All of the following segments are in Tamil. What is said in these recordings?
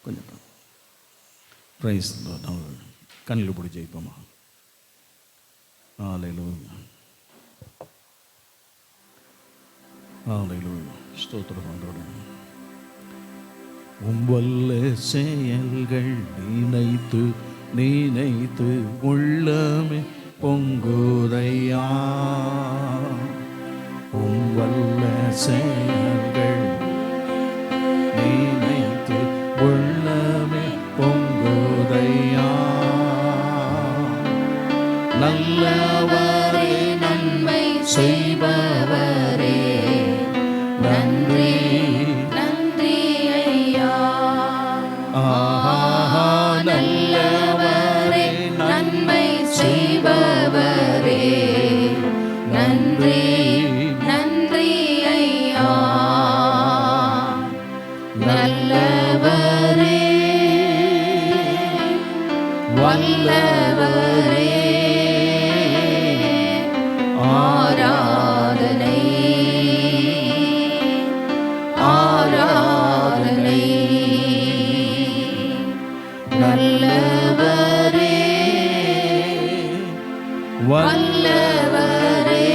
கொஞ்சம் ப்ரைஸ் நம்ம கண்ணில் பிடிச்சி ஜெயிப்போமா? ஹல்லேலூயா, ஹல்லேலூயா, ஸ்தோத்திரம் ஆண்டவரே. உம்வல்ல செயல்கள் நினைத்து நினைத்து உள்ளமே பொங்குதையா. உம்வல்ல செயல்கள் நினைத்து உள்ளமே பொங்குதையா. நல்லவரே, நன்மை செய்பவரே, நன்றி நன்றி ஐயா. நல்லவரே, நன்மை செய்பவரே, நன்றி நன்றி ஐயா. நல்லவரே, வல்லவரே, ஆராதனை ஆராதனை. நல்லவரே, வல்லவரே,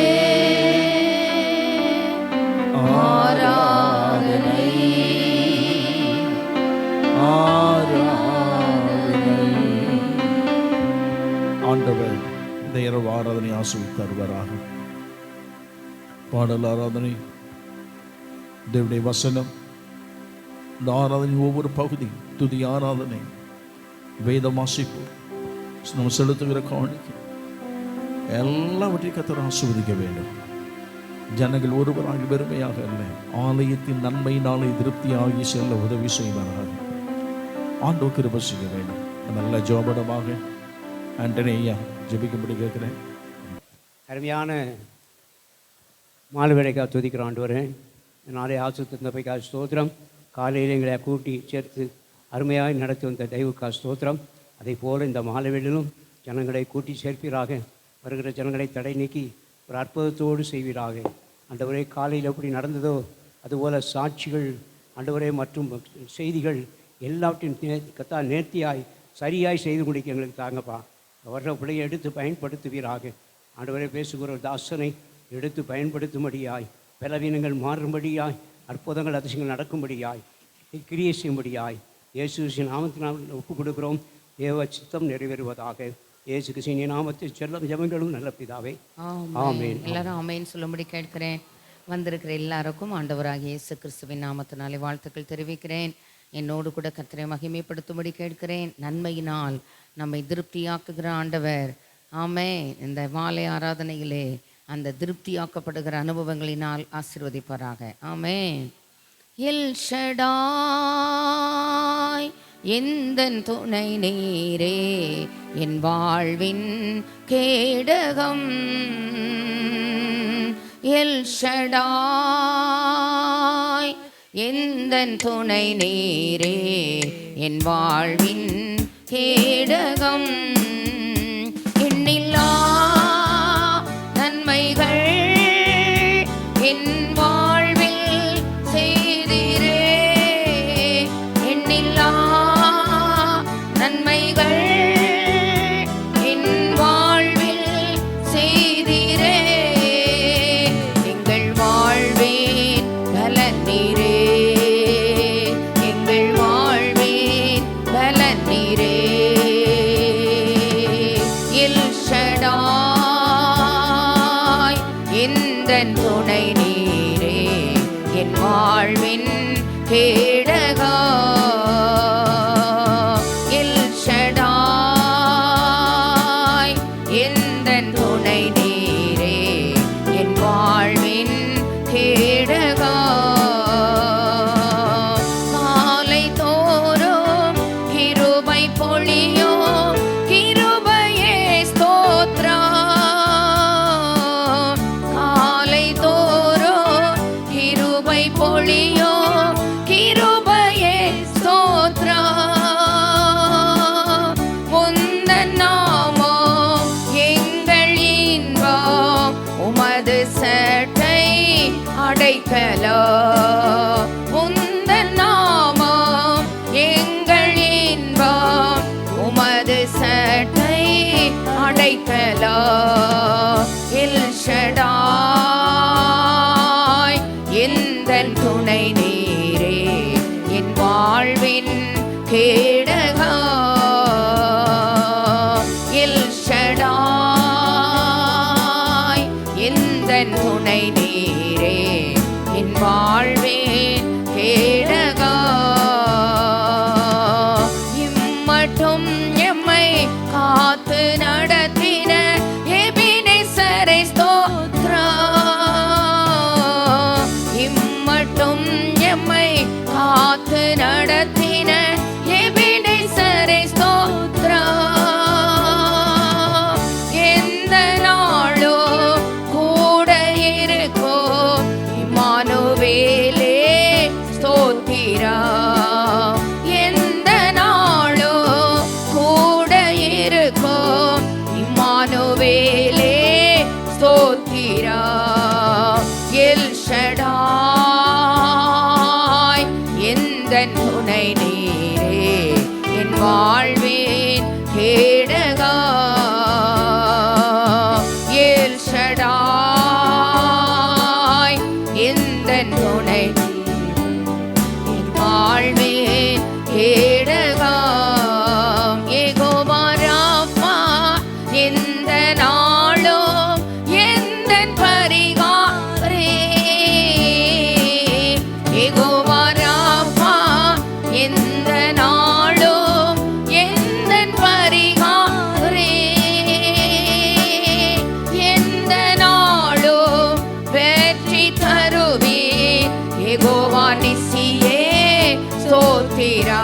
ஆராதனை ஆராதனை. ஆண்டவர் இந்த இரவு ஆராதனை ஆசீர்வதித்து தருவாராக. பாடல் ஆராதனை, தேவனுடைய வசனம், இந்த ஆராதனை ஒவ்வொரு பகுதி, துதி ஆராதனை, வேத வாசிப்பு, நம்ம செலுத்துகிற காணிக்கை எல்லாவற்றையும் கர்த்தர் ஆசீர்வதிக்க வேண்டும். ஜனங்கள் ஒருவராக பெருமையாக அல்ல, ஆலயத்தின் நன்மையினாலே திருப்தியாகி செல்ல உதவி செய்வாராக. ஆண்டவர் கிருபை செய்ய வேண்டும். நல்ல ஜோபடமாக ஆண்டனி ஐயா ஜெபிக்கும்படி கேட்கிறேன். அருமையான மாலை வேலைக்காக துதிக்கிற ஆண்டவரே, நாளை ஆசுத்தந்தபைக்காக ஸ்தோத்திரம். காலையில் எங்களை கூட்டி சேர்த்து அருமையாக நடத்தி வந்த தெய்வக்காக ஸ்தோத்திரம். அதை போல் இந்த மாலை வேளையிலும் ஜனங்களை கூட்டி சேர்ப்பீராக. வருகிற ஜனங்களை தடை நீக்கி ஒரு அற்புதத்தோடு செய்வீராக. ஆண்டவரே, காலையில் எப்படி நடந்ததோ அதுபோல் சாட்சிகள் ஆண்டவரே மற்றும் செய்திகள் எல்லாவற்றையும் கத்தா நேர்த்தியாய் சரியாய் செய்து முடிக்க எங்களுக்கு தாங்கப்பா. வர்ற பிள்ளையை எடுத்து பயன்படுத்துவீராக. ஆண்டவரே, பேசுகிற ஒரு தாசனை எடுத்து பயன்படுத்தும்படியாய், பலவீனங்கள் மாறும்படியாய், அற்புதங்கள் அதிசயங்கள் நடக்கும்படியாய், கிரியை செய்யும்படியாய் இயேசு நாமத்தினால் ஒப்புக் கொடுக்கிறோம். தேவ சித்தம் நிறைவேறுவதாக. இயேசு கிறிஸ்துவின் நாமத்தில் செல்லும் ஜெபங்களும் நல்ல பிதாவே, ஆமென். எல்லாரும் ஆமென் சொல்லும்படி கேட்கிறேன். வந்திருக்கிற எல்லாருக்கும் ஆண்டவராகிய இயேசு கிறிஸ்துவின் நாமத்தினாலே வாழ்த்துக்கள் தெரிவிக்கிறேன். என்னோடு கூட கர்த்தரை மகிமைப்படுத்தும்படி கேட்கிறேன். நன்மையினால் நம்மை திருப்தியாக்குகிற ஆண்டவர், ஆமென். இந்த மாலை ஆராதனையிலே அந்த திருப்தியாக்கப்படுகிற அனுபவங்களினால் ஆசீர்வதிப்பாராக. ஆமென். எல் ஷடாய் எந்தன் துணை நீரே, என் வாழ்வின் கேடகம். எல் ஷடாய் எந்தன் துணை நீரே, என் வாழ்வின் கேடகம். எண்ணில்லா நன்மைகள் என் வாழ்வில் செய்தீரே. எண்ணில்லா நன்மைகள் என் வாழ்வில் செய்தீரே. எங்கள் வாழ்வின் பலன் நீரே, எங்கள் வாழ்வின் பலன் நீரே. எல் ஷடாய் எந்தன் துணை நீரே, என் வாழ்வின் கேடகா. எல் ஷடாய் எந்தன் துணை நீரே, என் வாழ்வின் கேடகா. காலை தோறும் கிருபை பொழியோ, கிருபையே ஸ்தோத்திரம். காலை தோறும் கிருபை பொழியோ, கிருபையே ஸ்தோத்திரம். உந்தன் நாமம் எங்கள் இன்பம், உமது சட்டை அடைக்கலம். இடது சட்டை அடைக்கலா எல் ஷடாய் எந்தன் துணை நீரே என் வாழ்வின் கேடகா எல் ஷடாய் எந்தன் துணை நீரே என் வாழ்வின் கேடகா இம்மட்டும் எம்மை காத்து நடத்தின எபினேசரை ஸ்தோத்திரம் இம்மட்டும் எம்மை காத்து நடத்தின எபினேசரை ஸ்தோத்திரம் எந்த நாளோ கூட இருக்கோ இம்மானுவேலே ஸ்தோத்திரம் எந்த நாளோ கூட இருக்கோ இம்மானுவேலே ஸ்தோத்திரம் எல் ஷடாய் எந்தன் துணை நீரே என் வாழ்வின் கேடகா எல் ஷடாய் எந்தன் துணை என் வாழ்வின் கேடகா யெகோவா ராமா எந்த நாளும் எந்தன் பரிகாரே யெகோவா ராமா எந்த நாளும் எந்தன் பரிகாரே எந்த நாளும் வெற்றி தருவீர் யெகோவா நிசியே ஸ்தோத்திரா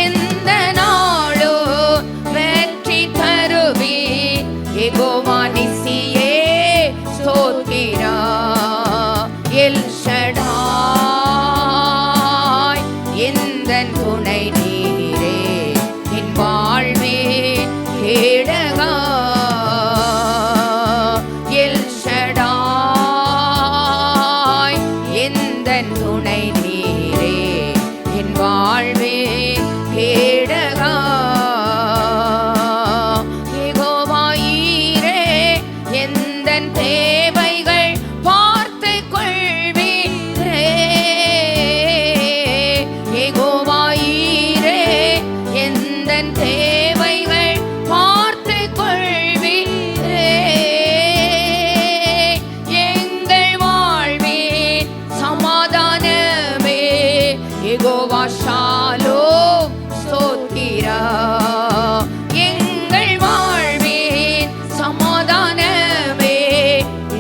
எந்த நாளும் வெற்றி தருவீர் யெகோவா நிசியே ஸ்தோத்திரா எல் ஷடாய் எந்தன் துணை நீரே என் வாழ்வின் கேடகா எல் ஷடாய் எந்தன் துணை நீரே என் வாழ்வின் கேடகா யெகோவா ஈரே எந்தன் தேவைகள் பார்த்து கொள்வீரே யெகோவா ஈரே எந்தன் தேவைகள் பார்த்து கொள்வீரே எங்கள் வாழ்வின் சமாதானமே யெகோவா ஷாலோம் ஸ்தோத்திரா எங்கள் வாழ்வின் சமாதானமே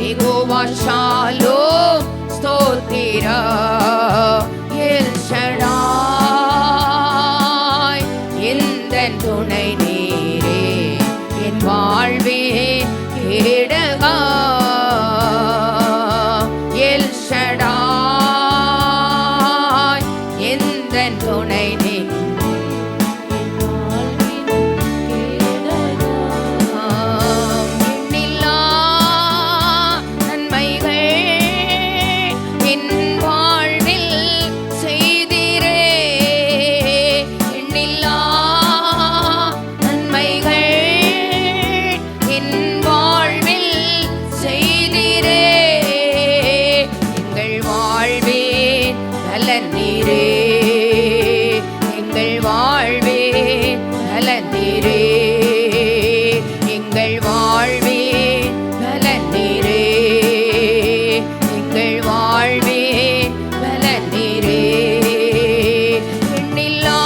யெகோவா ஷாலோம் ஸ்தோத்திரா எல் ஷடாய் எந்தன் துணை நீரே என் வாழ்வின் கேடகா எல் ஷடாய் எந்தன் துணை நீரே என் வாழ்வின் கேடகா எண்ணில்லா நன்மைகள் என் வாழ்வில் செய்திரே எண்ணில்லா நன்மைகள் என் வாழ்வில் செய்திரே எங்கள் வாழ்வின் நலன் நீரே எங்கள் வாழ்வின் நலன் நீரே எங்கள் வாழ்வின் நலன் நீரே எங்கள் வாழ்வின் நலன் நீரே எண்ணில்லா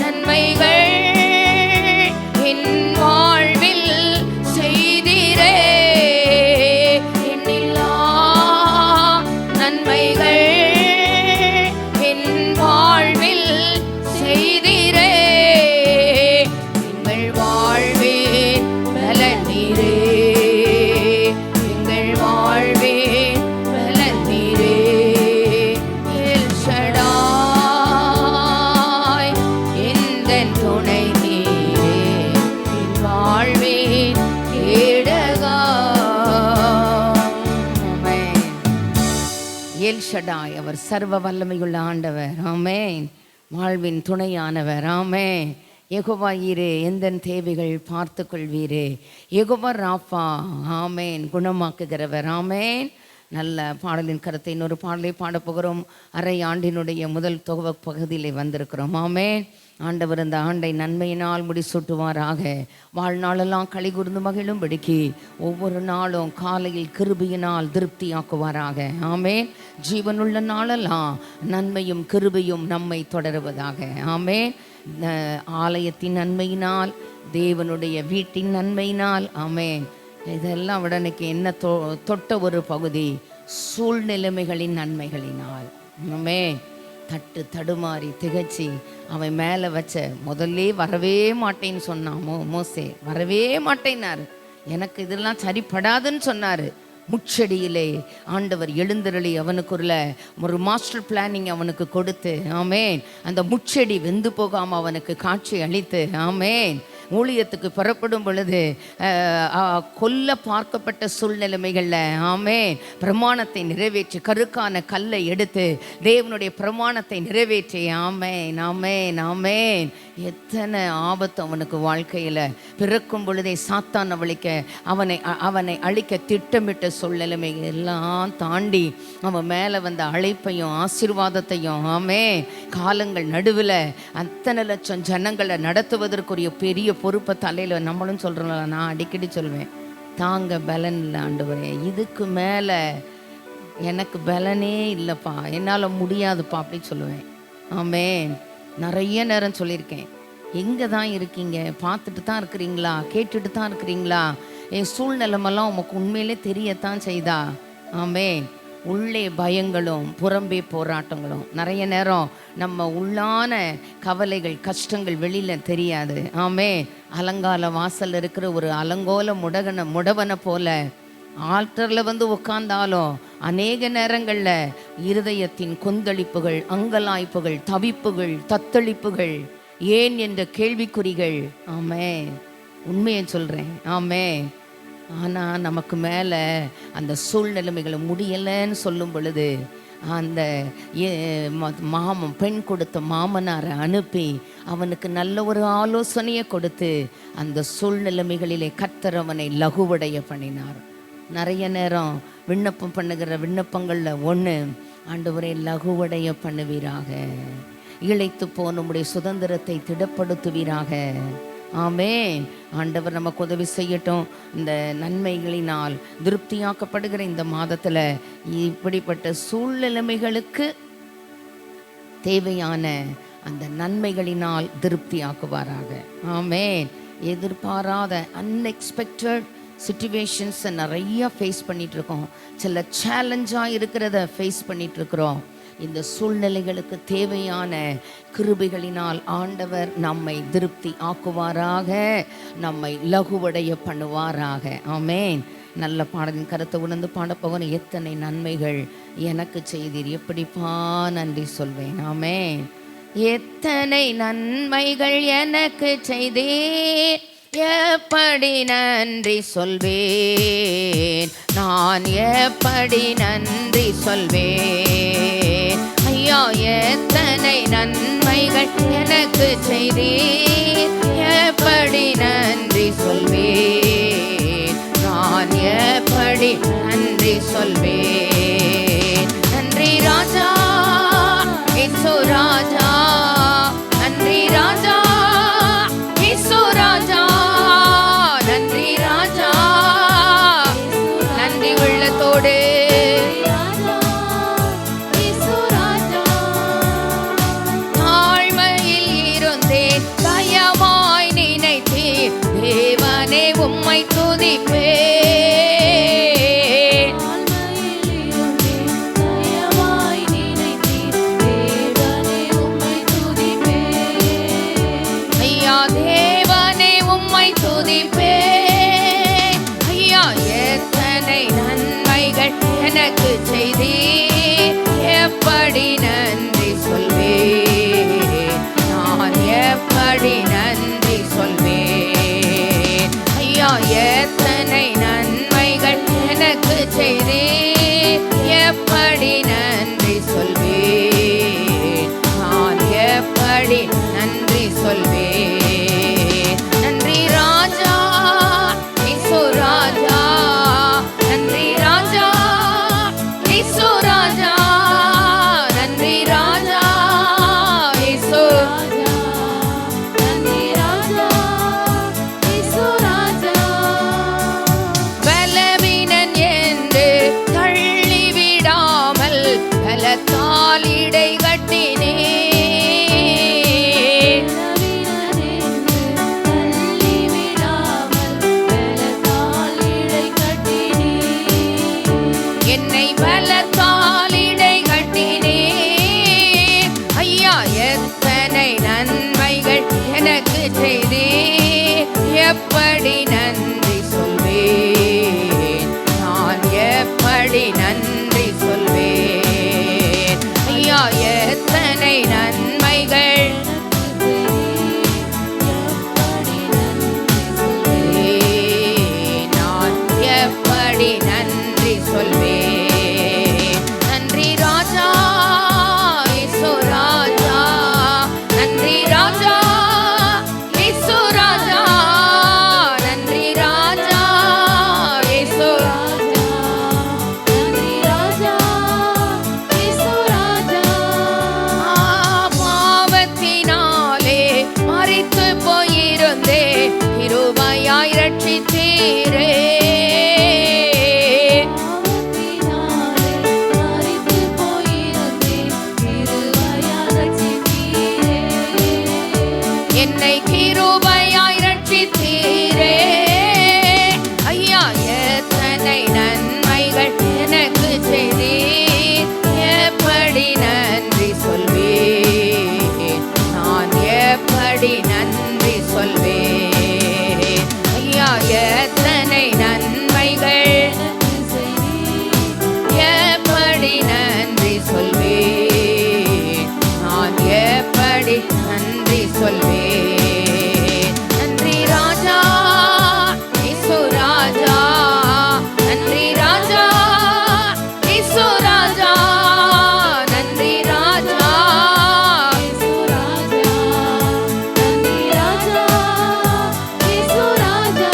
நன்மைகள் என் வாழ்வில் செய்திரே எண்ணில்லா நன்மைகள் என் வாழ்வில் செய்திரே எங்கள் வாழ்வின் பலன் நீரே எங்கள் வாழ்வின் பலன் நீரே எல் ஷடாய் எந்தன் துணை நீரே என் வாழ்வின் கேடகா ஆமென். எல் ஷடாய் அவர் சர்வ வல்லமையுள்ள ஆண்டவர் ஆமென் வாழ்வின் துணையானவர் ஆமென் யெகோவா ஈரே எந்தன் தேவைகள் பார்த்து கொள்வீரே. யெகோவா ராஃபா, ஆமேன், குணமாக்குகிறவர். ஆமேன். நல்ல பாடலின் கருத்தை இன்னொரு பாடலை பாடப் போகிறோம். அரை ஆண்டினுடைய முதல் தொகுப்பு பகுதியிலே வந்திருக்கிறோம். ஆமேன். ஆண்டவர் இந்த ஆண்டை நன்மையினால் முடிசூட்டுவாராக. வாழ்நாளெல்லாம் களி கூர்ந்து மகிழும்படிக்கு ஒவ்வொரு நாளும் காலையில் கிருபையினால் திருப்தியாக்குவாராக. ஆமேன். ஜீவனுள்ள நாளெல்லாம் நன்மையும் கிருபையும் நம்மை தொடருவதாக. ஆமேன். ஆலயத்தின் நன்மையினால், தேவனுடைய வீட்டின் நன்மையினால், ஆமேன். இதெல்லாம் விட எனக்கு என்ன தொட்ட ஒரு பகுதி சூழ்நிலைமைகளின் நன்மைகளினால். ஆமேன். தடுமாறி திகச்சு அவன் மேலே வச்ச முதல்ல வரவே மாட்டேன்னு சொன்னான். மோசே வரவே மாட்டேன்னாரு. எனக்கு இதெல்லாம் சரிப்படாதுன்னு சொன்னார். முச்செடியிலே ஆண்டவர் எழுந்தருளி அவனுக்குள்ள ஒரு மாஸ்டர் பிளானிங் அவனுக்கு கொடுத்து, ஆமேன், அந்த முச்செடி வெந்து போகாமல் அவனுக்கு காட்சி அளித்து, ஆமேன், ஊழியத்துக்கு புறப்படும் பொழுது கொல்ல பார்க்கப்பட்ட சூழ்நிலைமைகளில், ஆமேன், பிரமாணத்தை நிறைவேற்றி கருக்கான கல்லை எடுத்து தேவனுடைய பிரமாணத்தை நிறைவேற்றி, ஆமேன், ஆமேன், ஆமேன். எத்தனை ஆபத்து அவனுக்கு வாழ்க்கையில். பிறக்கும் பொழுதே சாத்தான் அவனை அழிக்க திட்டமிட்ட சூழ்நிலைமை எல்லாம் தாண்டி அவன் மேலே வந்த அழைப்பையும் ஆசீர்வாதத்தையும், ஆமேன், காலங்கள் நடுவில் அத்தனை லட்சம் ஜனங்களை நடத்துவதற்குரிய பெரிய பொறுப்பை தலையில் நம்மளும் சொல்கிறோம். நான் அடிக்கடி சொல்வேன், தாங்க பலன் இல்லை ஆண்டவரே, இதுக்கு மேலே எனக்கு பலனே இல்லைப்பா, என்னால் முடியாதுப்பா அப்படி சொல்லுவேன். ஆமேன். நிறைய நேரம் சொல்லியிருக்கேன். எங்கே தான் இருக்கீங்க? பார்த்துட்டு தான் இருக்கிறீங்களா? கேட்டுட்டு தான் இருக்கிறீங்களா? என் சூழ்நிலைமெல்லாம் உமக்கு உண்மையிலே தெரியத்தான் செய்தா? ஆமேன். உள்ளே பயங்களும் புறம்பே போராட்டங்களும். நிறைய நேரம் நம்ம உள்ளான கவலைகள் கஷ்டங்கள் வெளியில் தெரியாது. ஆமேன். அலங்கால வாசல் இருக்கிற ஒரு அலங்கோல முடவனை போல ஆல்டரில் உட்கார்ந்தாலும் அநேக நேரங்களில் இருதயத்தின் கொந்தளிப்புகள், அங்கலாய்ப்புகள், தவிப்புகள், தத்தளிப்புகள், ஏன் என்ற கேள்விக்குறிகள். ஆமேன். உண்மையை சொல்கிறேன். ஆமேன். ஆனால் நமக்கு மேலே அந்த சூழ்நிலைமைகளை முடியலைன்னு சொல்லும் பொழுது அந்த பெண் கொடுத்த மாமனாரை அனுப்பி அவனுக்கு நல்ல ஒரு ஆலோசனையை கொடுத்து அந்த சூழ்நிலைமைகளிலே கர்த்தர் அவனை லகுவடைய பண்ணினார். நிறைய நேரம் விண்ணப்பம் பண்ணுகிற விண்ணப்பங்களில் ஒன்று, ஆண்டவரே லகுவடைய பண்ணுவீராக, இழைத்து போன உம்முடைய சுதந்திரத்தை திடப்படுத்துவீராக. ஆமேன். ஆண்டவர் நமக்கு உதவி செய்யட்டும். இந்த நன்மைகளினால் திருப்தியாக்கப்படுகிற இந்த மாதத்தில் இப்படிப்பட்ட சூழ்நிலைமைகளுக்கு தேவையான அந்த நன்மைகளினால் திருப்தியாக்குவாராக. ஆமேன். எதிர்பாராத அன்எக்ஸ்பெக்டட் சிச்சுவேஷன்ஸை நிறையா ஃபேஸ் பண்ணிகிட்ருக்கோம். சில சேலஞ்சாக இருக்கிறத ஃபேஸ் பண்ணிகிட்ருக்குறோம். இந்த சூழ்நிலைகளுக்கு தேவையான கிருபைகளினால் ஆண்டவர் நம்மை திருப்தி ஆக்குவாராக, நம்மை லகுவடைய பண்ணுவாராக. ஆமேன். நல்ல பாடலின் கருத்தை உணர்ந்து பாடப்போகணும். எத்தனை நன்மைகள் எனக்கு செய்தீர், எப்படிப்பா நன்றி சொல்வேன். ஆமேன். எத்தனை நன்மைகள் எனக்கு செய்தீர், எப்படி நன்றி சொல்வேன், நான் எப்படி நன்றி சொல்வேன். ஐயா எத்தனை நன்மைகள் எனக்கு செய்தீர், எப்படி நன்றி சொல்வேன், நான் எப்படி நன்றி சொல்வேன். நன்றி ராஜா, இயேசு ராஜா, நன்றி ராஜா, இயேசு ராஜா, நன்றி ராஜா, நன்றி உள்ளத்தோடு தாழ்மையில் இருந்தேன் தயவாய் நினைத்தேன், தேவனே உம்மை துதிப்பேன். எனக்கு செய்தீர், எப்படி நன்றி சொல்வேன், நான் எப்படி நன்றி சொல்வேன். ஐயா எத்தனை நன்மைகள் எனக்கு செய்தீர், எப்படி நன்றி சொல்வேன், நான் எப்படி நன்றி சொல்வேன். செய்தீர், எப்படி நன்றி சொல்வேன், நான் எப்படி நன்றி சொல்வேன். ஐயா எத்தனை நன்மைகள் நான் எப்படி நன்றி சொல்வேன். நன்றி ராஜா இயேசு ராஜா, நன்றி ராஜா இயேசு ராஜா, நன்றி ராஜா இயேசு ராஜா, நன்றி ராஜா இயேசு ராஜா. பாவத்தினாலே மரித்து போயிருந்தே, கிருபையாய் ரட்சித்தீரே. என்னை கிருபையாய் ரட்சித்தீரே. ஐயா எத்தனை நன்மைகள் எனக்கு செய்தீர், எப்படி நன்றி சொல்வேன், நான் எப்படி நன்றி சொல்வேன். ஐயா எத்தனை நன்மைகள் எப்படி நன்றி சொல்வேன், நான் எப்படி நன்றி சொல்வேன். நன்றி ராஜா இயேசு ராஜா, நன்றி ராஜா இயேசு ராஜா, நன்றி ராஜா இயேசு ராஜா, நன்றி ராஜா இயேசு ராஜா.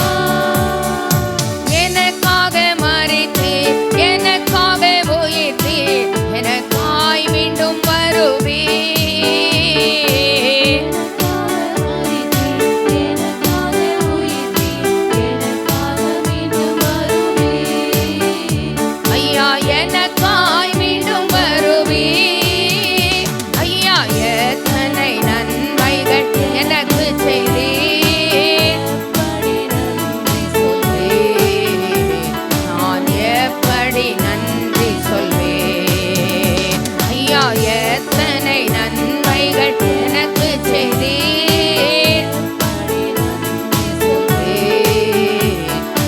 எனக்காக மரித்தீர், எனக்காக உயிர்த்தீர், எனக்காய் மீண்டும் வருவீர். ஐயா எனக்காய் மீண்டும் வருவீர். ஐயா எத்தனை நன்மைகள் எனக்கு செய்தீர், நான் எப்படி நன்றி சொல்வேன். ஐயா எத்தனை நன்மைகள் எனக்கு செய்தீர்,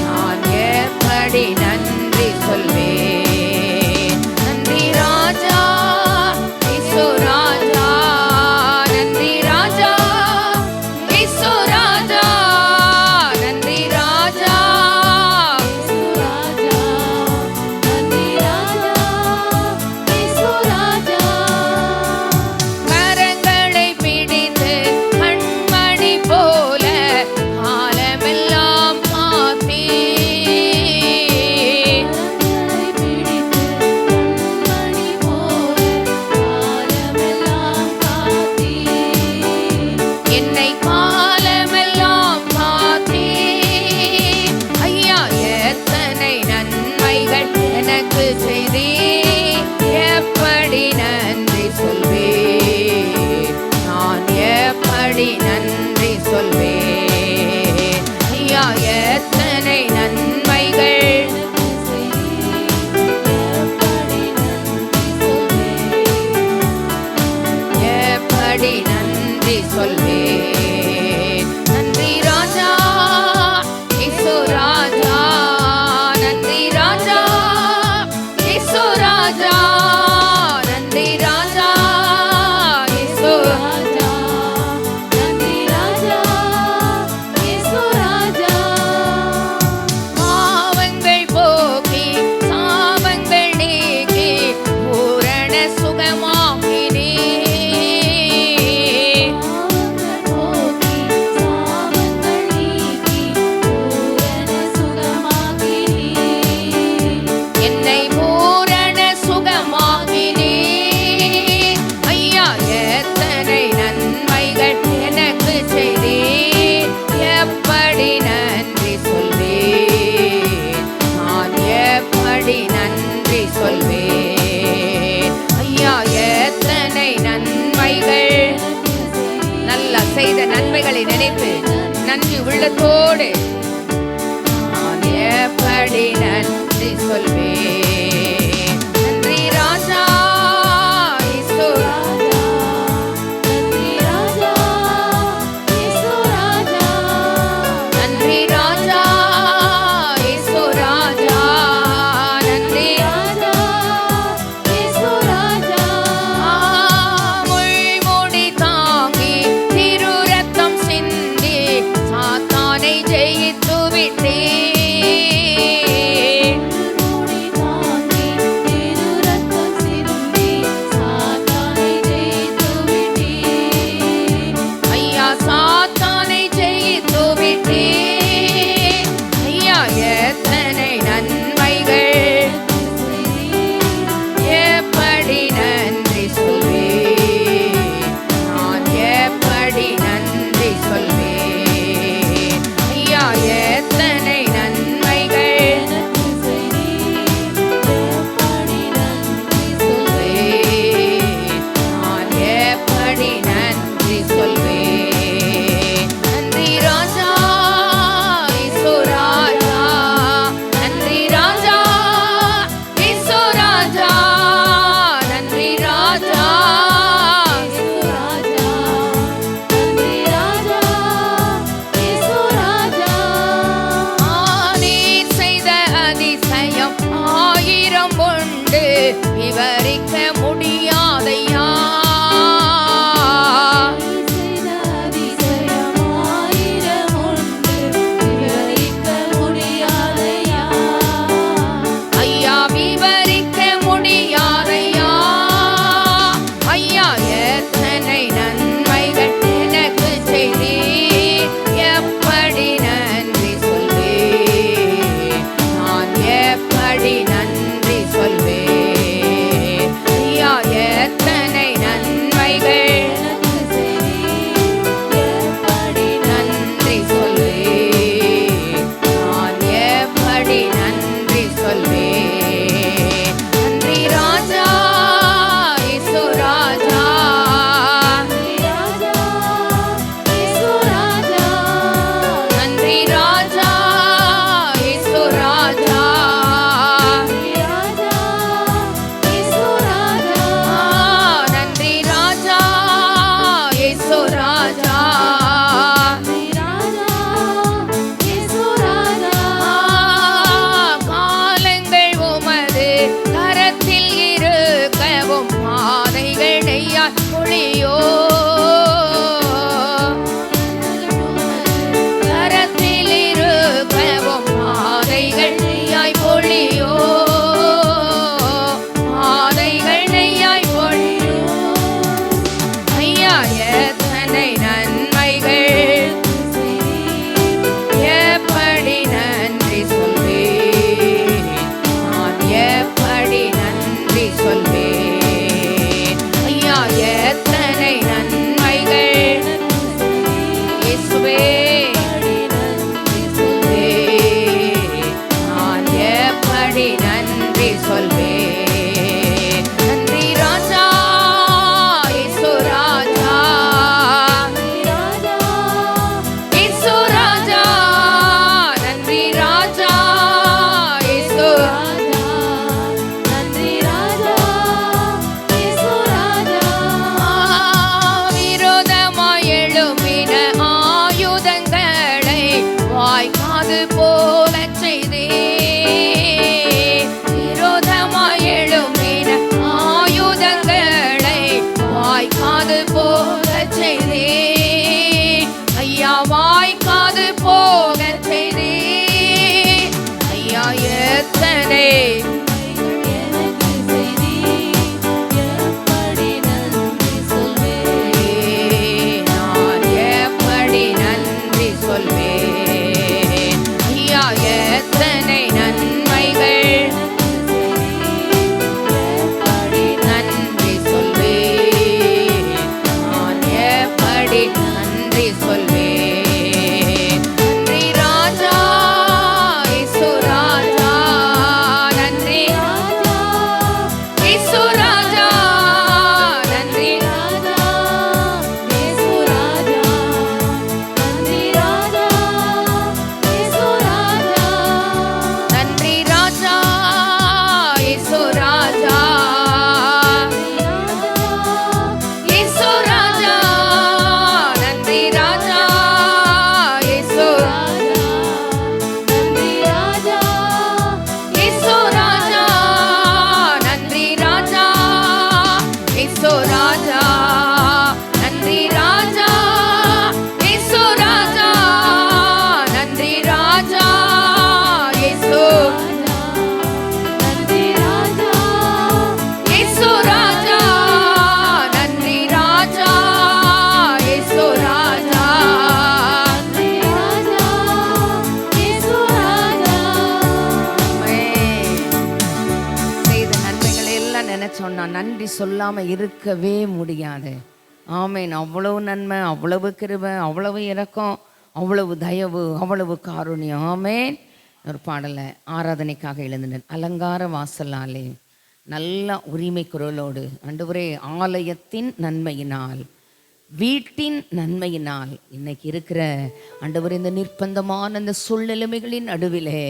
நான் எப்படி நன்றி சொல்வேன். நன்றி ராஜா இயேசு ராஜா, நன்றி ராஜா இயேசு ராஜா, நன்றி ராஜா இயேசு ராஜா, நன்றி ராஜா இயேசு ராஜா. கரங்களை பிடித்து கண்மணி போல காலமெல்லாம் காத்தீர், என்னை காலமெல்லாம் காத்தீர். ஐயா எத்தனை நன்மைகள் எனக்கு செய்தீர், எப்படி நன்றி சொல்வேன், நான் எப்படி நன்றி சொல்வேன். ஐயா எத்தனை நன்மைகள் எப்படி நன்றி சொல்வேன். நன்றி ராஜா இயேசு ராஜா, நன்றி ராஜா இயேசு ராஜா, நன்றி ராஜா இயேசு ராஜா, நன்றி ராஜா இயேசு ராஜா. பாவங்கள் போக்கி சாபங்கள் நீக்கி பூரண சுகமாக்கினீர். என்னை பூரண சுகமாக்கினீர். ஐயா எத்தனை நன்மைகள் எனக்கு செய்தீர், எப்படி நன்றி சொல்வேன், நான் எப்படி நன்றி சொல்வேன். ஐயா எத்தனை நன்மைகள், நல்லா செய்த நன்மைகளை நினைத்து நன்றி உள்ளத்தோடு நான் எப்படி நன்றி சொல்வேன். நன்றி ராஜா இயேசு ராஜா, நன்றி ராஜா இயேசு ராஜா. நான் எப்படி நன்றி சொல்வேன். நன்றி ராஜா இயேசு ராஜா, இயேசு ராஜா, நன்றி ராஜா இயேசு விரோதமாய் எழும்பின ஆயுதங்களை வாய்க்காது போலச் செய்தே. விரோதமாய் எழும்பின ஆயுதங்களை வாய்க்காது போலச் செய்தே. ஐயா வாய்க்காது போகச் செய்தே. ஐயா எத்தனை நான் எப்படி நன்றி சொல்வேன். ஐயா எத்தனை நன்மைகள் நன்றி சொல்வேன். நான் எப்படி நன்றி சொல்வேன். நன்றி ராஜா இயேசு ராஜா, நன்றி இயேசு ராஜா, நன்றி நன்றி ராஜா இயேசு ராஜா, இயேசு ராஜா, நன்றி ராஜா இயேசு இயேசு ராஜா, நன்றி ராஜா இயேசு ராஜா, நன்றி ராஜா இயேசு ராஜா, நன்றி ராஜா இயேசு இயேசு ராஜா, நன்றி ராஜா இயேசு ராஜா. செய்த நன்மைகளை எல்லாம் நினைச்சோன்னா நன்றி சொல்லாம இருக்கவே முடியாது. ஆமேன். அவ்வளவு நன்மை, அவ்வளவு கிருபை, அவ்வளவு இரக்கம், அவ்வளவு தயவு, அவ்வளவு காருண்யம். ஆமேன். ஒரு பாடலை ஆராதனைக்காக எழுந்தினர். அலங்கார வாசலாலே நல்ல உரிமை குரலோடு, ஆண்டவரே ஆலயத்தின் நன்மையினால், வீட்டின் நன்மையினால், இன்னைக்கு இருக்கிற ஆண்டவரே இந்த நிர்பந்தமான இந்த சூழ்நிலைமைகளின் நடுவிலே,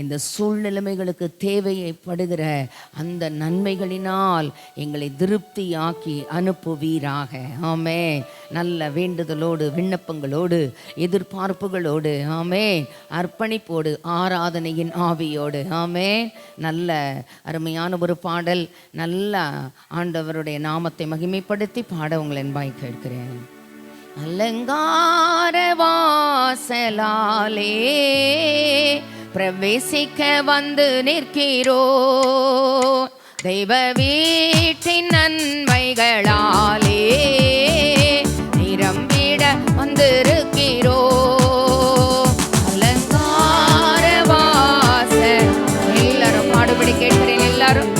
இந்த சூழ்நிலைமைகளுக்கு தேவைப்படுகிற அந்த நன்மைகளினால் எங்களை திருப்தியாக்கி அனுப்புவீராக. ஆமே. நல்ல வேண்டுதலோடு, விண்ணப்பங்களோடு, எதிர்பார்ப்புகளோடு, ஆமே, அர்ப்பணிப்போடு, ஆராதனையின் ஆவியோடு, ஆமே, நல்ல அருமையான ஒரு பாடல், நல்ல ஆண்டவருடைய நாமத்தை மகிமைப்படுத்தி பாட உங்கள் என்பாய் கேட்கிறேன். அலங்கார வாசலாலே பிரவேசிக்க வந்து நிற்கிறோ, தெய்வ வீட்டின் நன்மைகளாலே நிரம்பிட வந்திருக்கிறோ. அலங்கார வாசல் எல்லாரும் பாடுபடி கேட்கிறேன். எல்லாரும்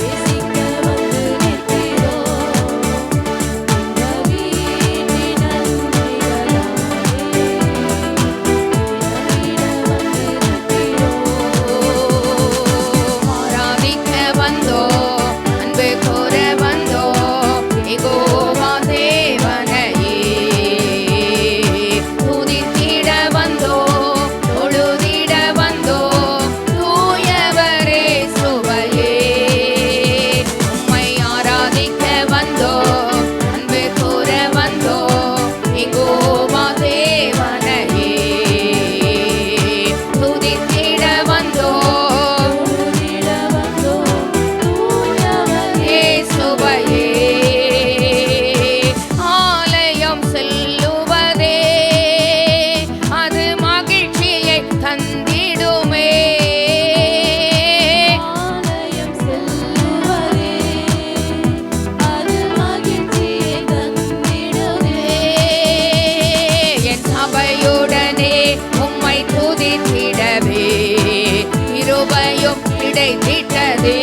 கிடைத்திட்டதே.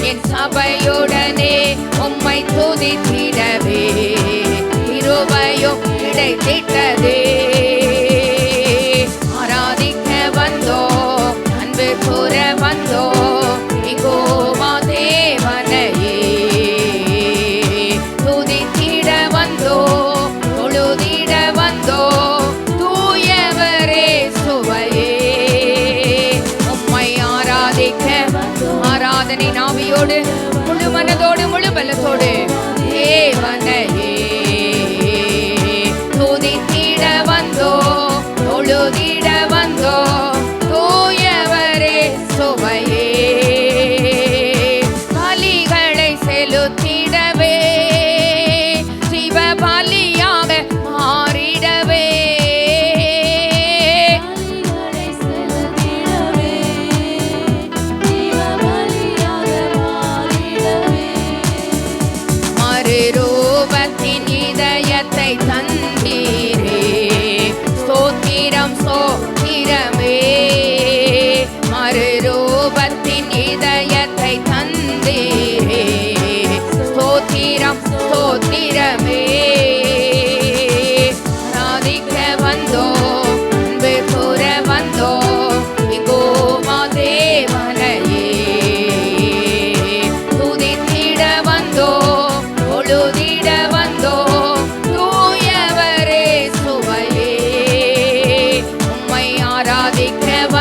என் சபையுடனே உம்மை துதித்திடவே கிருபையும் கிடைத்திட்டதே.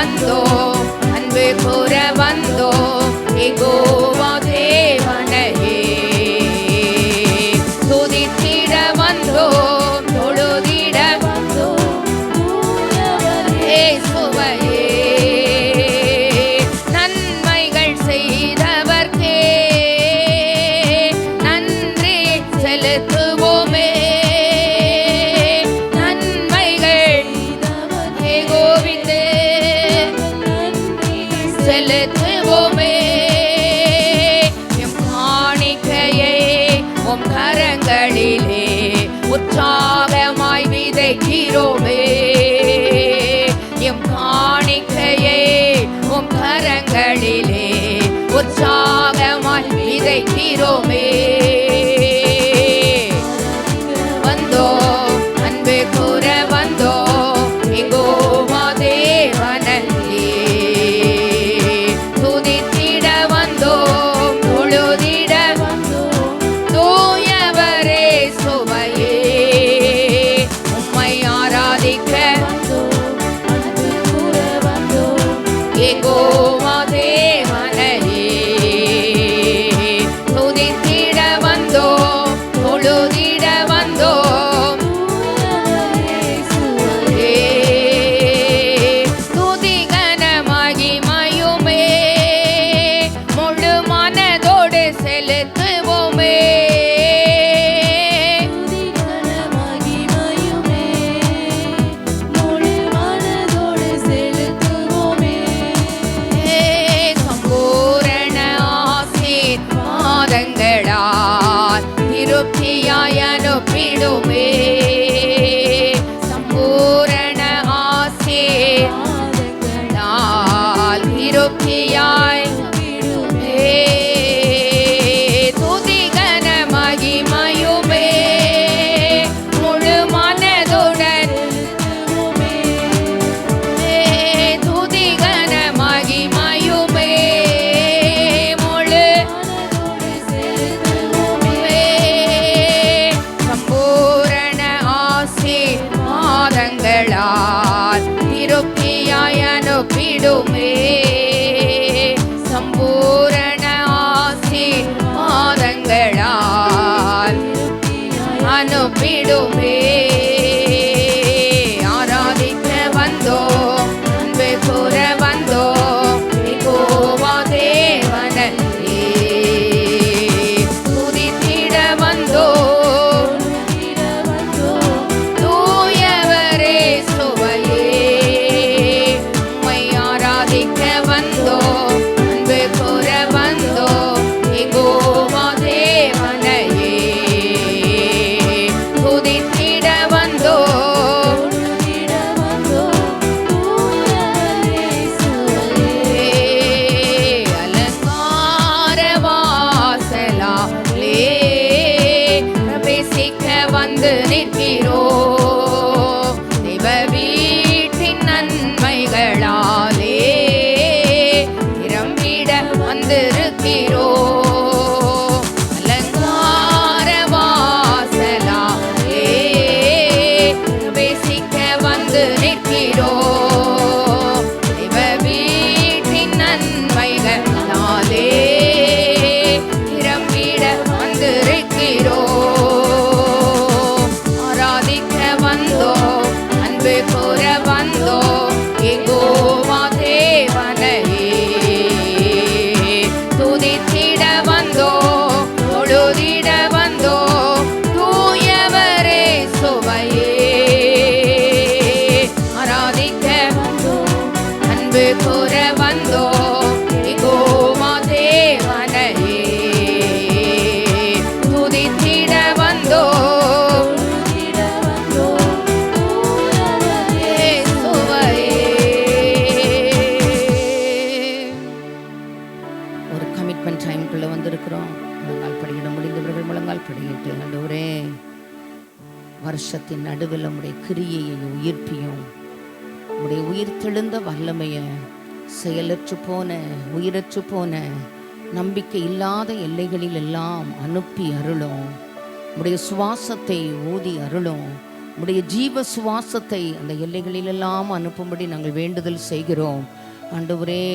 வந்தோ அன்பு கூற வந்தோ யெகோவா தேவனையே துதித்திட வந்தோ தொழுதிட வந்தோ இயேசுவையே நன்மைகள் செய்தவர்க்கே நன்றி செலுத்துவோமே செலுத்துவோமே எம் காணிக்கையை உம் கரங்களிலே உற்சாகமாய் விதைக்கிறோமே எம் காணிக்கையை உம் கரங்களிலே உற்சாகமாய் விதைக்கிறோமே வந்தோ அன்பு கூற வந்தோ யெகோவா தேவனையே துதித்திட வந்தோ தொழுதிட வந்தோ தூயவரே சுவையே உம்மை ஆராதிக்க வந்தோ அன்பு கூற வந்தோ யெகோவா தேவனையே துதித்திட வந்தோ தொழுதிட வந்தோ செலுத்துவோமே முழு மனதோடு செலுத்துவோமே சம்பூரண ஆசீர்வாதங்களால் திருப்தியாய் அனுப்பிடுமே சம்பூரண ஆசீர்வாதங்களால் திருப்தியாய் மகிமையுமே முழு மனதுடன் துதிகன மகிமையுமே முழு சம்பூரண ஆசீர்வாதங்களால் திருப்தியாய் அனுப்பிடுமே சம்பூரண ஆசீர்வாதங்களால் அனுப்பிடுமே ஆராதிக்க வந்தோ அன்பு கூற வந்தோ யெகோவா தேவனையே துதித்திட வந்தோ தூயவரே சுவையே உம்மை ஆராதிக்க வந்தோ அன்பு கூற வந்தோ யெகோவா தேவனையே துதித்திட வந்தோ அலங்கார வாசலாலே பிரவேசிக்க வந்து நிற்கிறோ தேவ வீட்டின் நன்மைகளாலே நிரம்பிட வந்திருக்கிறோ அலங்கார வாசலாலே பிரவேசிக்க வந்து நிற்கிறோ தேவ வீட்டின் நன்மைகளாலே நிரம்பிட வந்திருக்கிறோ ஆராதிக்க வந்தோ அன்பு கூற வந்தோ யெகோவா தேவனையே துதித்திட வந்தோ தொழுதிட வந்தோ தூயவரே சுவையே ஆராதிக்க வந்தோ அன்பு கூற வந்தோ யெகோவா தேவனையே துதித்திட வந்தோ ஒரு கமிட்மெண்ட் டைம்குள்ள வந்திருக்கிறோம். முழங்கால் படியிட முடிந்தவர்கள் முழங்கால் படியிட்டு ஆண்டவரே வருஷத்தின் நடுவில் உம்முடைய கிரியையை உயிர்ப்பியும் உம்முடைய உயிர்த்தெழுந்த வல்லமையை செயலற்று போன உயிரற்று போன நம்பிக்கை இல்லாத எல்லைகளில் எல்லாம் அனுப்பி அருளும். உம்முடைய சுவாசத்தை ஊதி அருளும். உம்முடைய ஜீவ சுவாசத்தை அந்த எல்லைகளிலெல்லாம் அனுப்பும்படி நாங்கள் வேண்டுதல் செய்கிறோம். ஆண்டவரே,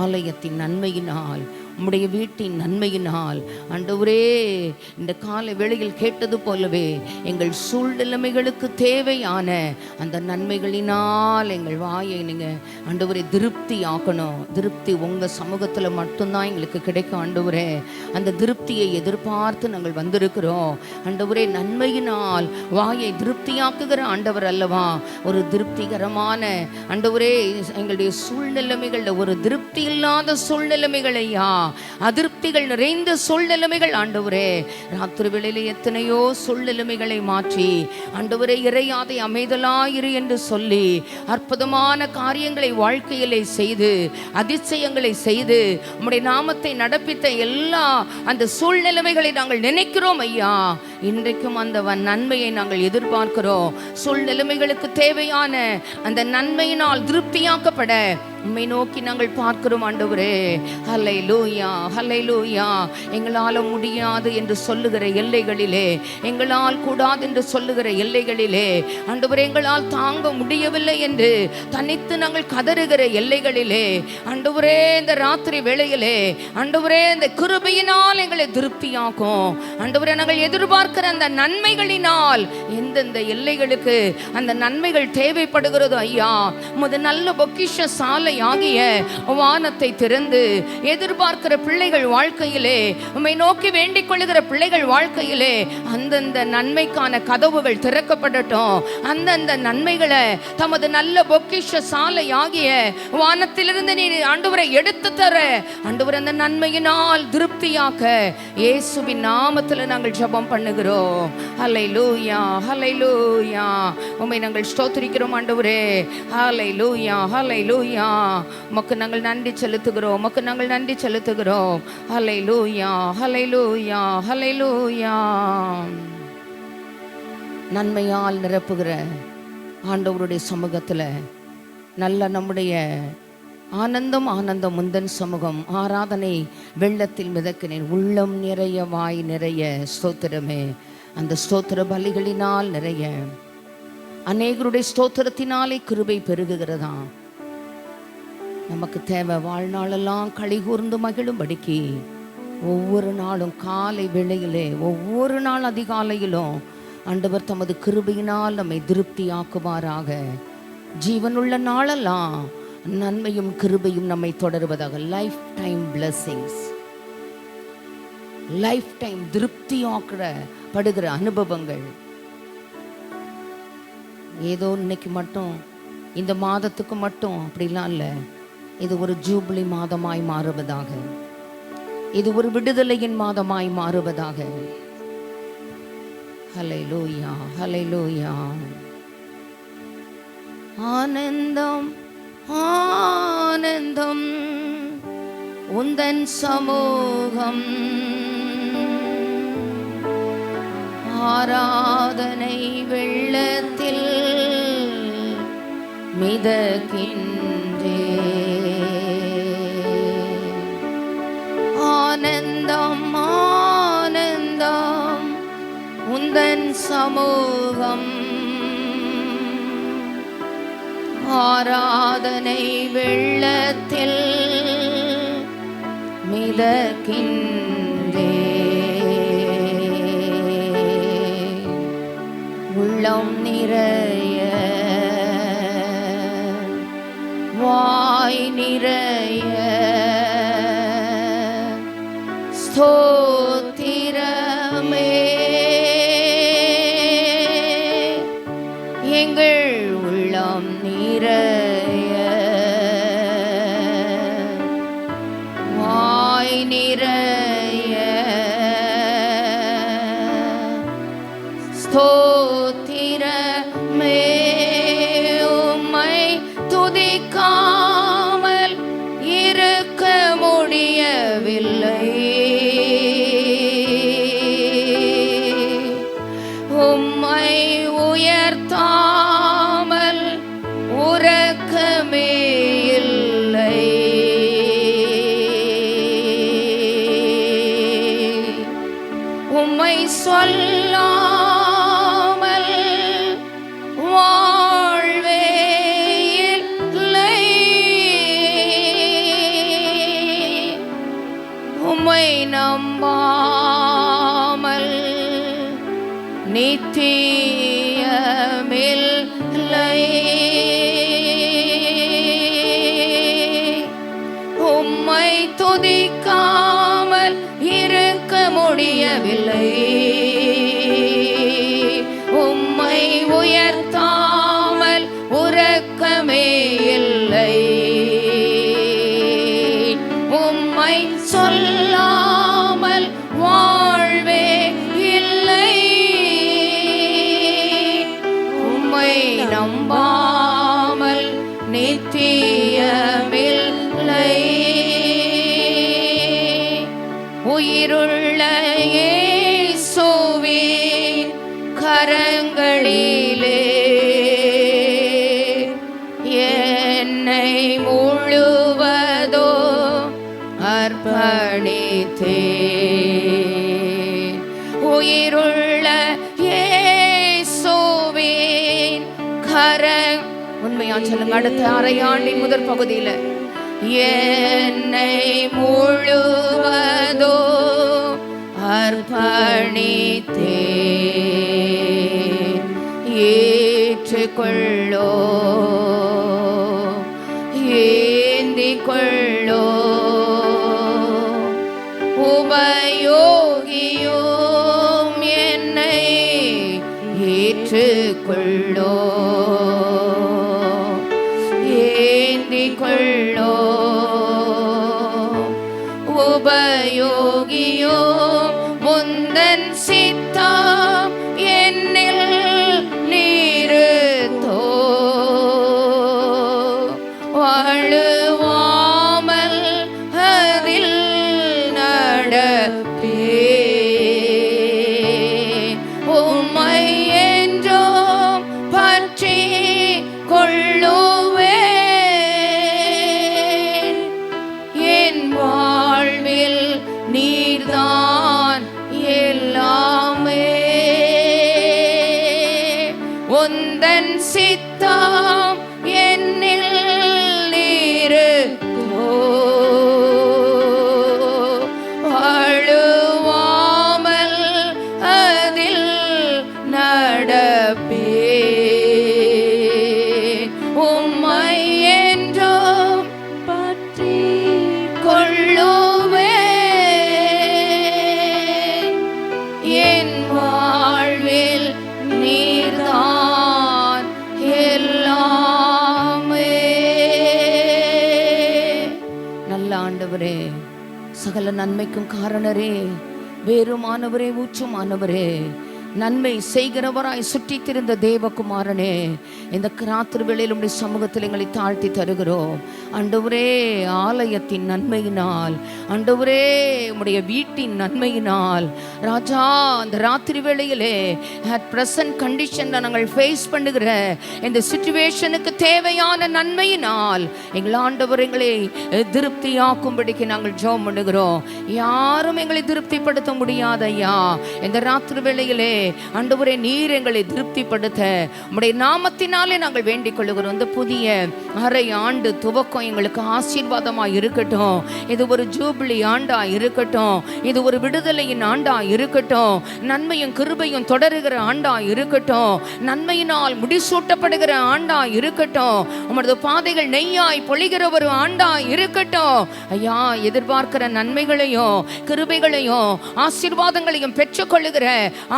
ஆலயத்தின் நன்மையினால், உம்முடைய வீட்டின் நன்மையினால், ஆண்டவரே, இந்த காலை வேளையில் கேட்டது போலவே எங்கள் சூழ்நிலைமைகளுக்கு தேவையான அந்த நன்மைகளினால் எங்கள் வாயை நீங்கள் ஆண்டவரே திருப்தி ஆக்கணும். திருப்தி உங்கள் சமூகத்தில் மட்டும்தான் எங்களுக்கு கிடைக்கும் ஆண்டவரே. அந்த திருப்தியை எதிர்பார்த்து நாங்கள் வந்திருக்கிறோம் ஆண்டவரே. நன்மையினால் வாயை திருப்தியாக்குகிற ஆண்டவர் அல்லவா. ஒரு திருப்திகரமான ஆண்டவரே எங்களுடைய சூழ்நிலைமைகளில் ஒரு திருப்தி இல்லாத சூழ்நிலைமைகளையா, அதிருப்திகள் நிறைந்த சூழ்நிலைமைகள் ஆண்டவரே. ராத்திரி வேளையிலே எத்தனையோ சூழ்நிலைமைகளை மாற்றி ஆண்டவரே, இறையாதை அமைதலாயிரு என்று சொல்லி அற்புதமான காரியங்களை வாழ்க்கையிலே செய்து அதிசயங்களை செய்து உம்முடைய நாமத்தை நடப்பித்த எல்லா அந்த சூழ்நிலைமைகளை நாங்கள் நினைக்கிறோம் ஐயா. இன்றைக்கும் அந்த நன்மையை நாங்கள் எதிர்பார்க்கிறோம். சூழ்நிலைமைகளுக்கு தேவையான அந்த நன்மையினால் திருப்தியாக்கப்பட உம்மை நோக்கி நாங்கள் பார்க்கிறோம் ஆண்டவரே. ஹல்லேலூயா, ஹல்லேலூயா. எங்களால் முடியாது என்று சொல்லுகிற எல்லைகளிலே, எங்களால் கூடாது என்று சொல்லுகிற எல்லைகளிலே, ஆண்டவரே எங்களால் தாங்க முடியவில்லை என்று தனித்து நாங்கள் கதறுகிற எல்லைகளிலே, ஆண்டவரே இந்த ராத்திரி வேளையிலே ஆண்டவரே இந்த கிருபையினால் எங்களை திருப்தியாக்கும் ஆண்டவரே. நாங்கள் எதிர்பார்க்கிற அந்த நன்மைகளினால் எந்தெந்த எல்லைகளுக்கு அந்த நன்மைகள் தேவைப்படுகிறதோ ஐயா, உமது நல்ல பொக்கிஷ சாலை ஆகிய வானத்தை திறந்து எதிர்பார்க்கிற பிள்ளைகள் வாழ்க்கையிலே, உம்மை நோக்கி வேண்டிக் கொள்ளுகிற பிள்ளைகள் வாழ்க்கையிலே அந்தந்த நன்மைக்கான கதவுகள் திறக்கப்படட்டும். அந்தந்த நன்மைகளை தமது நல்ல பொக்கிஷ சாலை ஆகிய வானத்திலிருந்து நீ ஆண்டவரை எடுத்து தர ஆண்டவர் அந்த நன்மையினால் திருப்தியாக்க இயேசுவின் நாமத்தில் நாங்கள் ஜெபம் பண்ணுகிறோம். ஹல்லேலூயா, ஹல்லேலூயா. உம்மை நாங்கள் ஸ்தோத்திரிக்கிறோம் ஆண்டவரே. ஹல்லேலூயா, ஹல்லேலூயா. உமக்கு நாங்கள் நன்றி செலுத்துகிறோம், உமக்கு நாங்கள் நன்றி செலுத்துகிறோம். ஹல்லேலூயா, ஹல்லேலூயா, ஹல்லேலூயா. நன்மையால் நிரப்புகிற ஆண்டவருடைய சமூகத்தில் நல்ல நம்முடைய ஆனந்தம் ஆனந்தம் முந்தன் சமூகம் ஆராதனை வெள்ளத்தில் மிதக்கினேன். உள்ளம் நிறைய வாய் நிறைய ஸ்தோத்திரமே. அந்த ஸ்தோத்திர பலிகளினால் நிறைய அநேகருடைய ஸ்தோத்திரத்தினாலே கிருபை பெருகுகிறதா. நமக்கு தேவை வாழ்நாளெல்லாம் களி கூர்ந்து மகிழும்படிக்கு ஒவ்வொரு நாளும் காலை வேளையிலே, ஒவ்வொரு நாள் அதிகாலையிலும் ஆண்டவர் தமது கிருபையினால் நம்மை திருப்தி ஆக்குவாராக. ஜீவனுள்ள நாளெல்லாம் நன்மையும் கிருபையும் நம்மை தொடருவதாக. Lifetime blessings, lifetime திருப்தி ஆக்கப்படுகிற அனுபவங்கள். ஏதோ இன்னைக்கு மட்டும் இந்த மாதத்துக்கு மட்டும் அப்படிலாம் இல்லை. இது ஒரு ஜூபிலி மாதமாய் மாறுவதாக. இது ஒரு விடுதலையின் மாதமாய் மாறுவதாக. ஹல்லேலூயா, ஹல்லேலூயா. ஆனந்தம் ஆனந்தம் உந்தன் சமூகம், ஆராதனை வெள்ளத்தில் மிதக்கின்றே. ஆனந்தம் ஆனந்தம் உந்தன் சமூகம், ஆராதனை வெள்ளத்தில் மிதக்கின்றே. உள்ளம் நிறைய வாய் நிறைய ஸ்தோத்திரமே. எங்கள் உள்ளம் நிறைய வாய் நிறைய ஸ்தோத்திரமே. உம்மை துதிக்காமல் நித்தியமில்லை. உயிருள்ள இயேசுவின் கரங்களிலே என்னை முழுவதோ அர்ப்பணித்தேன். உயிருள்ள இயேசுவின் கரம். உண்மையா சொல்லுங்க. அடுத்த அரையாண்டின் முதல் பகுதியில் என்னை முழுவதோ அர்ப்பணித்தேன். ஏற்றுக்கொள்ளோ, ஏந்திக் கொள்ளோ, உபயோகியும் என்னை ஏற்றுக்கொள்ளோ, ஏந்திக் கொள்ளோ, உபயோகியோ. முந்தன் சித்தம் என்னில் நீருத்தோ, வாழுவாமல் அதில் நடப்பே. உம்மை என்றும் பற்றி கொள்ளுவேன். என் வாழ்வில் நீர்தான் எல்லாமே. உந்தன் சித்தம் என்னில் நீருத்தோ, வாழுவாமல் அதில் நடப்பே. உம்மை என்றும் பற்றி கொள்ளுவேன். என் வாழ்வில் நீர்தான் எல்லாமே. நல்ல ஆண்டவரே, சகல நன்மைக்கும் காரணரே, வேறுமானவரே, ஊற்றுமானவரே, நன்மை செய்கிறவராய் சுற்றி திரிந்த தேவகுமாரனே, இந்த ராத்திரி வேளையில் உடைய சமூகத்தில் எங்களை தாழ்த்தி தருகிறோம். ஆண்டவரே, ஆலயத்தின் நன்மையினால், ஆண்டவரே உடைய வீட்டின் நன்மையினால், ராஜா அந்த ராத்திரி வேளையிலே அட் பிரசன்ட் கண்டிஷன்ல நாங்கள் ஃபேஸ் பண்ணுகிற இந்த சிச்சுவேஷனுக்கு தேவையான நன்மையினால் எங்கள் ஆண்டவர் எங்களை திருப்தியாக்கும்படிக்கு நாங்கள் ஜெபம் பண்ணுகிறோம். யாரும் எங்களை திருப்திப்படுத்த முடியாத ஐயா, இந்த ராத்திரி வேளையிலே ஆண்டவரே நீர் எங்களை திருப்திப்படுத்த உம்முடைய நாமத்தினாலே நாங்கள் வேண்டிக் கொள்ளுகிறோம். இந்த புதிய அரை ஆண்டு துவக்கம் எங்களுக்கு ஆசீர்வாதமாக இருக்கட்டும். இது ஒரு ஜூபிலி ஆண்டா இருக்கட்டும். இது ஒரு விடுதலையின் ஆண்டா இருக்கட்டும். நன்மையும் கிருபையும் தொடருகிற ஆண்டா இருக்கட்டும். நன்மையினால் முடிசூட்டப்படுகிற ஆண்டா இருக்கட்டும். உமது பாதைகள் நெய்யாய் பொழிகிற ஒரு ஆண்டா இருக்கட்டும். ஐயா, எதிர்பார்க்கிற நன்மைகளையும் கிருபைகளையும் ஆசீர்வாதங்களையும் பெற்றுக்கொள்ளுகிற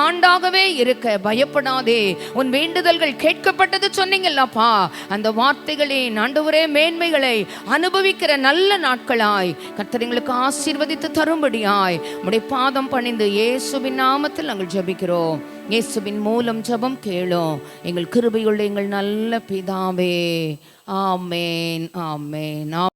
ஆண்டாகவே இருக்க பயப்படாதே. உன் வேண்டுதல்கள் கேட்கப்பட்டது சொன்னீங்கல்லப்பா. அந்த வார்த்தைகளை ஆண்டவரே மேன்மைகளை அனுபவிக்கிற நல்ல நாட்களாய் கர்த்தர் எங்களுக்கு ஆசீர்வதித்து தரும்படியாய் உம்முடைய பாதம் பணிந்து இயேசுவின் நாமத்தில் நாங்கள் ஜெபிக்கிறோம். இயேசுவின் மூலம் ஜெபம் கேளும் எங்கள் கிருபையுள்ள எங்கள் நல்ல பிதாவே. ஆமேன், ஆமேன், ஆமேன்.